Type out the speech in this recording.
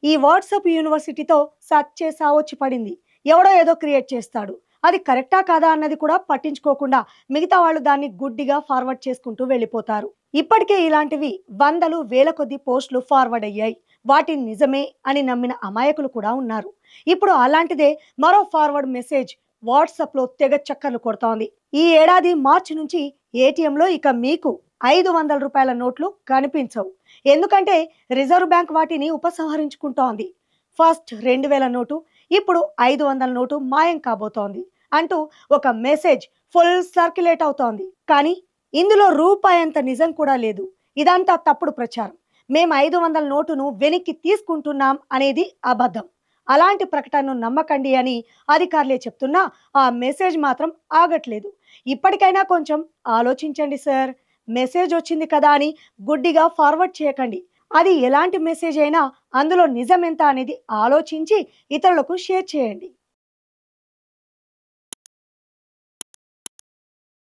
ఈ WhatsApp యూనివర్సిటీతో search చేసా వచ్చి పడింది. ఎవడో ఏదో క్రియేట్ చేస్తాడు. అది కరెక్టా కాదా అన్నది కూడా పట్టించుకోకుండా మిగతా వాళ్ళు దాన్ని గుడ్డిగా ఫార్వర్డ్ చేసుకుంటూ వెళ్ళిపోతారు. ఇప్పటికే ఇలాంటివి వందలు వేల కొద్ది పోస్టులు ఫార్వర్డ్ అయ్యాయి. వాటిని నిజమే అని నమ్మిన అమాయకులు కూడా ఉన్నారు. ఇప్పుడు అలాంటిదే మరో ఫార్వర్డ్ మెసేజ్ వాట్సాప్లో తెగ చక్కర్లు కొడుతోంది. ఈ ఏడాది మార్చి నుంచి ఏటీఎంలో ఇక మీకు 500 రూపాయల నోట్లు కనిపించవు. ఎందుకంటే రిజర్వ్ బ్యాంక్ వాటిని ఉపసంహరించుకుంటోంది. ఫస్ట్ 2000 నోటు, ఇప్పుడు 500 నోటు మాయం కాబోతోంది అంటూ ఒక మెసేజ్ ఫుల్ సర్క్యులేట్ అవుతోంది. కానీ ఇందులో రూపాయంత నిజం కూడా లేదు. ఇదంతా తప్పుడు ప్రచారం. మేము 500 నోటును వెనక్కి తీసుకుంటున్నాం అనేది అబద్ధం. అలాంటి ప్రకటనను నమ్మకండి అని అధికారులే చెప్తున్నా ఆ మెసేజ్ మాత్రం ఆగట్లేదు. ఇప్పటికైనా కొంచెం ఆలోచించండి సార్. మెసేజ్ వచ్చింది కదా అని గుడ్డిగా ఫార్వర్డ్ చేయకండి. అది ఎలాంటి మెసేజ్ అయినా అందులో నిజం ఎంత అనేది ఆలోచించి ఇతరులకు షేర్ చేయండి.